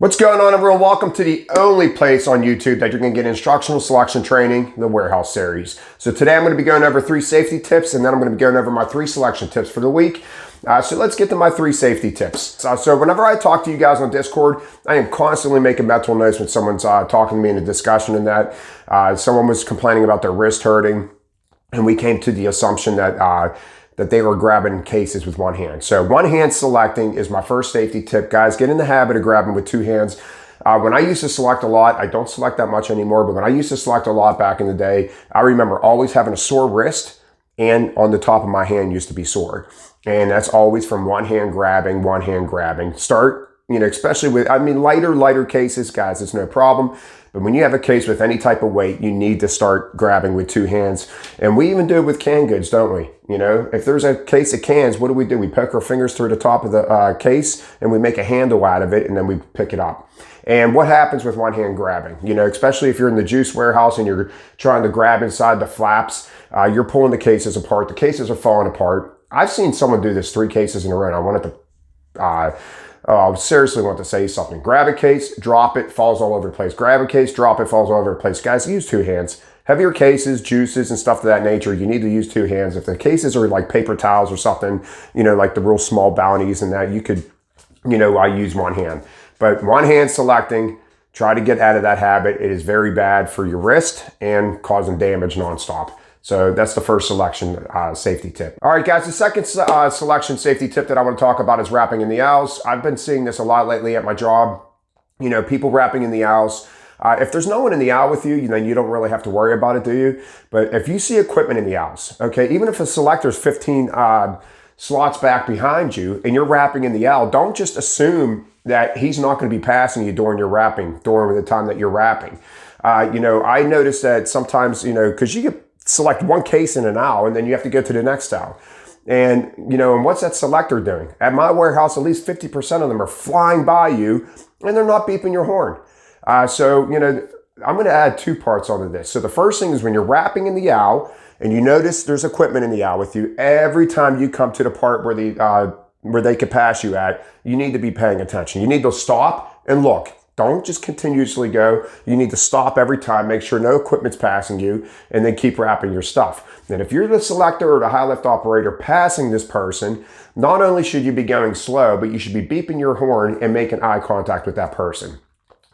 What's going on, everyone? Welcome to the only place on YouTube that you're going to get instructional selection training, the Warehouse series. So today I'm going to be going over 3 safety tips, and then I'm going to be going over my 3 selection tips for the week. So let's get to my 3 safety tips. So whenever I talk to you guys on Discord, I am constantly making mental notes when someone's talking to me in a discussion and that. Someone was complaining about their wrist hurting, and we came to the assumption that that they were grabbing cases with one hand. So one hand selecting is my first safety tip. Guys, get in the habit of grabbing with 2 hands. When I used to select a lot, I don't select that much anymore, but when I used to select a lot back in the day, I remember always having a sore wrist and on the top of my hand used to be sore. And that's always from one hand grabbing, one hand grabbing. Start, especially with, lighter cases, guys, it's no problem. But when you have a case with any type of weight, you need to start grabbing with 2 hands. And we even do it with canned goods, don't we? If there's a case of cans, what do? We poke our fingers through the top of the case and we make a handle out of it and then we pick it up. And what happens with one hand grabbing? Especially if you're in the juice warehouse and you're trying to grab inside the flaps, you're pulling the cases apart. The cases are falling apart. I've seen someone do this 3 cases in a row, and I wanted to I seriously want to say something. Grab a case, drop it, falls all over the place. Grab a case, drop it, falls all over the place. Guys, use 2 hands. Heavier cases, juices, and stuff of that nature, you need to use 2 hands. If the cases are like paper towels or something, like the real small bounties and that, you could, I use 1 hand. But 1 hand selecting, try to get out of that habit. It is very bad for your wrist and causing damage nonstop. So that's the first selection safety tip. All right, guys, the second selection safety tip that I want to talk about is wrapping in the aisles. I've been seeing this a lot lately at my job. People wrapping in the aisles. If there's no one in the aisle with you, then you don't really have to worry about it, do you? But if you see equipment in the aisles, okay, even if a selector's 15 slots back behind you and you're wrapping in the aisle, don't just assume that he's not going to be passing you during the time that you're wrapping. I noticed that sometimes, because you get select one case in an aisle and then you have to go to the next aisle. And, and what's that selector doing? At my warehouse, at least 50% of them are flying by you and they're not beeping your horn. So I'm going to add 2 parts onto this. So the first thing is when you're wrapping in the aisle and you notice there's equipment in the aisle with you, every time you come to the part where they could pass you at, you need to be paying attention. You need to stop and look. Don't just continuously go. You need to stop every time, make sure no equipment's passing you, and then keep wrapping your stuff. And if you're the selector or the high lift operator passing this person, not only should you be going slow, but you should be beeping your horn and making eye contact with that person.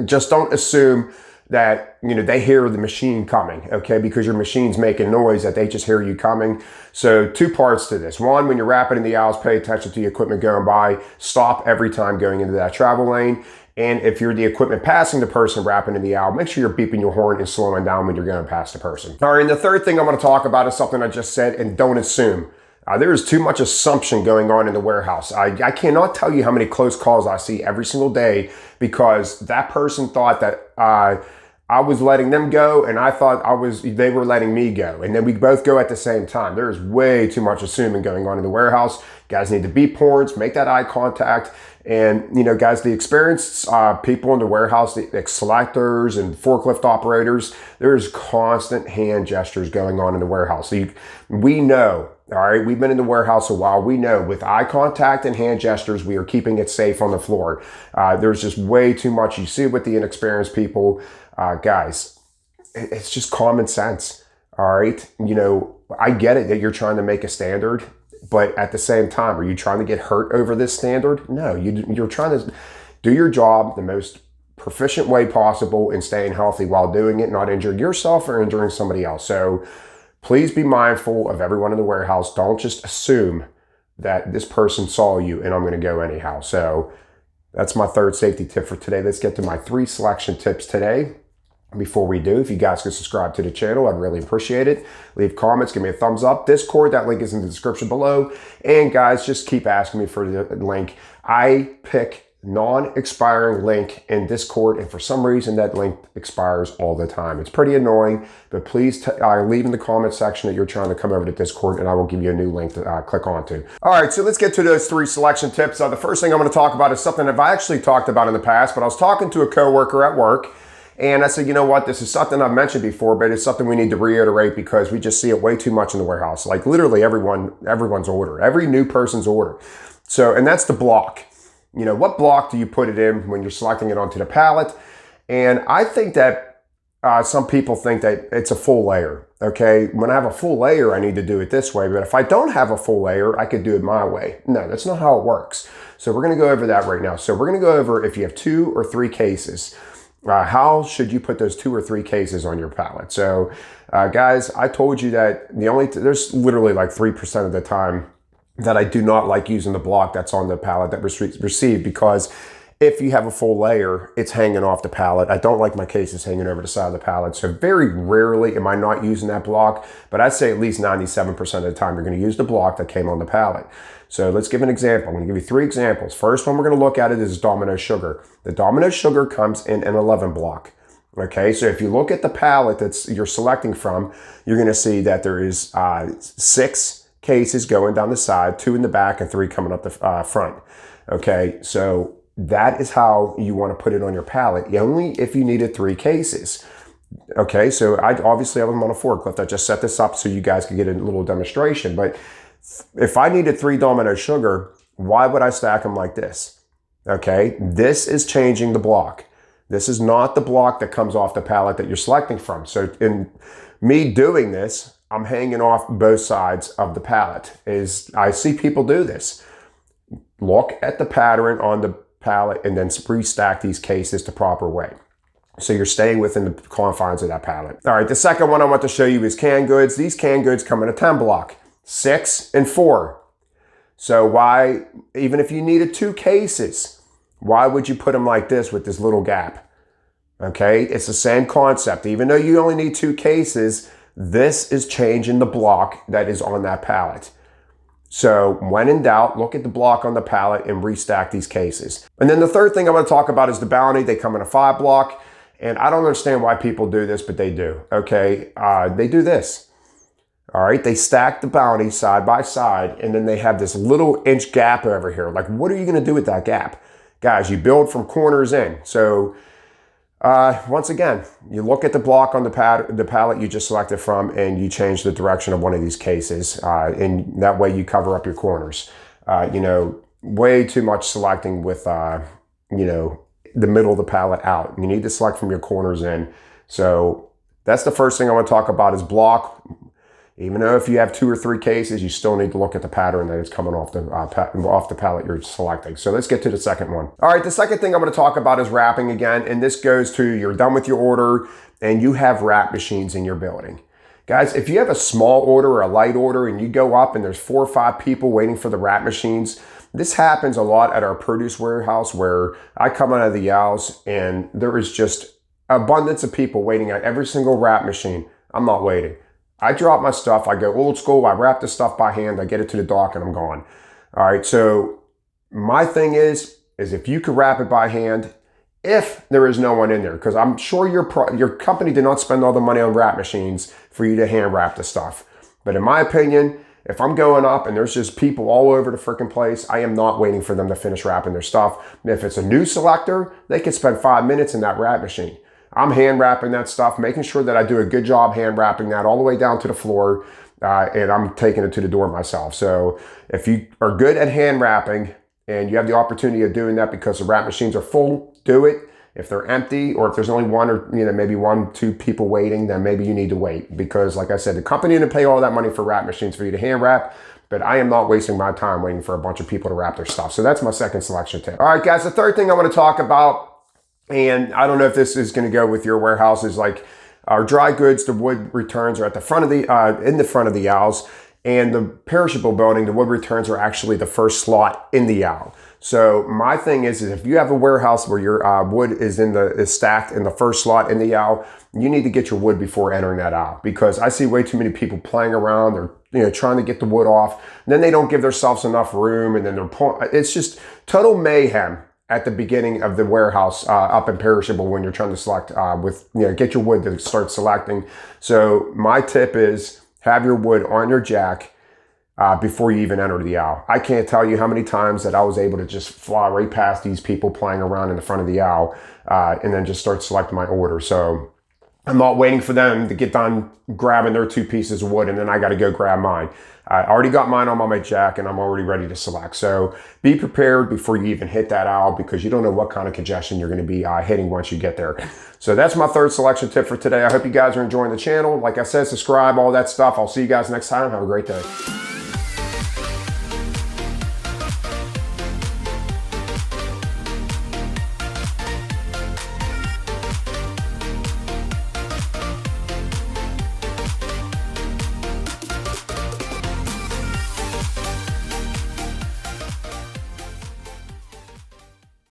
Just don't assume that, they hear the machine coming, okay? Because your machine's making noise that they just hear you coming. So 2 parts to this. 1, when you're wrapping in the aisles, pay attention to the equipment going by. Stop every time going into that travel lane. And if you're the equipment passing the person wrapping in the aisle, make sure you're beeping your horn and slowing down when you're going past the person. All right, and the third thing I'm going to talk about is something I just said, and don't assume. There is too much assumption going on in the warehouse. I cannot tell you how many close calls I see every single day because that person thought that I was letting them go and I thought they were letting me go. And then we both go at the same time. There is way too much assuming going on in the warehouse. Guys need to beep horns, make that eye contact. And, guys, the experienced people in the warehouse, the selectors and forklift operators, there's constant hand gestures going on in the warehouse. So we know, all right, we've been in the warehouse a while. We know with eye contact and hand gestures, we are keeping it safe on the floor. There's just way too much. You see it with the inexperienced people. Guys, it's just common sense, all right? I get it that you're trying to make a standard, but at the same time, are you trying to get hurt over this standard? No, you're trying to do your job the most proficient way possible and staying healthy while doing it, not injuring yourself or injuring somebody else. So please be mindful of everyone in the warehouse. Don't just assume that this person saw you and I'm going to go anyhow. So that's my 3rd safety tip for today. Let's get to my 3 selection tips today. Before we do, if you guys could subscribe to the channel, I'd really appreciate it. Leave comments, give me a thumbs up. Discord, that link is in the description below. And guys, just keep asking me for the link. I pick non-expiring link in Discord, and for some reason that link expires all the time. It's pretty annoying, but please leave in the comment section that you're trying to come over to Discord and I will give you a new link to click onto. All right, so let's get to those 3 selection tips. The first thing I'm going to talk about is something that I've actually talked about in the past, but I was talking to a coworker at work. And I said, you know what, this is something I've mentioned before, but it's something we need to reiterate because we just see it way too much in the warehouse. Like literally everyone's order, every new person's order. So, and that's the block. You know, what block do you put it in when you're selecting it onto the pallet? And I think that some people think that it's a full layer. Okay, when I have a full layer, I need to do it this way. But if I don't have a full layer, I could do it my way. No, that's not how it works. So we're going to go over that right now. So we're going to go over if you have 2 or 3 cases. How should you put those 2 or 3 cases on your pallet? So guys, I told you that there's literally like 3% of the time that I do not like using the block that's on the pallet that received, because if you have a full layer, it's hanging off the pallet. I don't like my cases hanging over the side of the pallet. So very rarely am I not using that block, but I'd say at least 97% of the time you're going to use the block that came on the pallet. So let's give an example. I'm going to give you 3 examples. First one we're going to look at it is Domino Sugar. The Domino Sugar comes in an 11 block. Okay, so if you look at the pallet you're selecting from, you're going to see that there is 6 cases going down the side, 2 in the back, and 3 coming up the front. Okay, so that is how you want to put it on your pallet, only if you needed 3 cases. Okay, so I obviously have them on a forklift. I just set this up so you guys could get a little demonstration. But if I needed 3 Domino Sugar, why would I stack them like this? Okay, this is changing the block. This is not the block that comes off the pallet that you're selecting from. So in me doing this, I'm hanging off both sides of the pallet. I see people do this. Look at the pattern on the pallet and then restack these cases the proper way. So you're staying within the confines of that pallet. All right, the second one I want to show you is canned goods. These canned goods come in a 10 block, 6 and 4. So why, even if you needed 2 cases, why would you put them like this with this little gap? Okay, it's the same concept. Even though you only need 2 cases, this is changing the block that is on that pallet. So when in doubt, look at the block on the pallet and restack these cases. And then the third thing I want to talk about is the Bounty. They come in a 5 block, and I don't understand why people do this, but they do. Okay, they do this. All right, they stack the Bounty side by side, and then they have this little inch gap over here. Like, what are you going to do with that gap? Guys, you build from corners in. So once again, you look at the block on the pallet you just selected from, and you change the direction of one of these cases, and that way you cover up your corners. You know, way too much selecting with, you know, the middle of the pallet out. You need to select from your corners in. So that's the first thing I want to talk about is block. Even though if you have 2 or 3 cases, you still need to look at the pattern that is coming off the pallet you're selecting. So let's get to the second one. All right, the second thing I'm going to talk about is wrapping again. And this goes to you're done with your order and you have wrap machines in your building. Guys, if you have a small order or a light order and you go up and there's 4 or 5 people waiting for the wrap machines, this happens a lot at our produce warehouse where I come out of the aisles and there is just abundance of people waiting at every single wrap machine. I'm not waiting. I drop my stuff, I go old school, I wrap the stuff by hand, I get it to the dock and I'm gone. All right, so my thing is if you could wrap it by hand, if there is no one in there, because I'm sure your company did not spend all the money on wrap machines for you to hand wrap the stuff. But in my opinion, if I'm going up and there's just people all over the freaking place, I am not waiting for them to finish wrapping their stuff. If it's a new selector, they could spend 5 minutes in that wrap machine. I'm hand wrapping that stuff, making sure that I do a good job hand wrapping that all the way down to the floor, and I'm taking it to the door myself. So if you are good at hand wrapping and you have the opportunity of doing that because the wrap machines are full, do it. If they're empty or if there's only 1 or maybe 1, 2 people waiting, then maybe you need to wait. Because like I said, the company didn't pay all that money for wrap machines for you to hand wrap, but I am not wasting my time waiting for a bunch of people to wrap their stuff. So that's my second selection tip. All right, guys, the third thing I want to talk about, and I don't know if this is going to go with your warehouses, like our dry goods, the wood returns are at the front of the, in the front of the aisles, and the perishable building, the wood returns are actually the first slot in the aisle. So my thing is if you have a warehouse where your wood is stacked in the first slot in the aisle, you need to get your wood before entering that aisle, because I see way too many people playing around. They're trying to get the wood off, and then they don't give themselves enough room, and then it's just total mayhem at the beginning of the warehouse up in perishable when you're trying to select get your wood to start selecting. So my tip is have your wood on your jack before you even enter the aisle. I can't tell you how many times that I was able to just fly right past these people playing around in the front of the aisle and then just start selecting my order. So I'm not waiting for them to get done grabbing their 2 pieces of wood and then I got to go grab mine. I already got mine on my jack and I'm already ready to select. So be prepared before you even hit that aisle because you don't know what kind of congestion you're going to be hitting once you get there. So that's my 3rd selection tip for today. I hope you guys are enjoying the channel. Like I said, subscribe, all that stuff. I'll see you guys next time. Have a great day.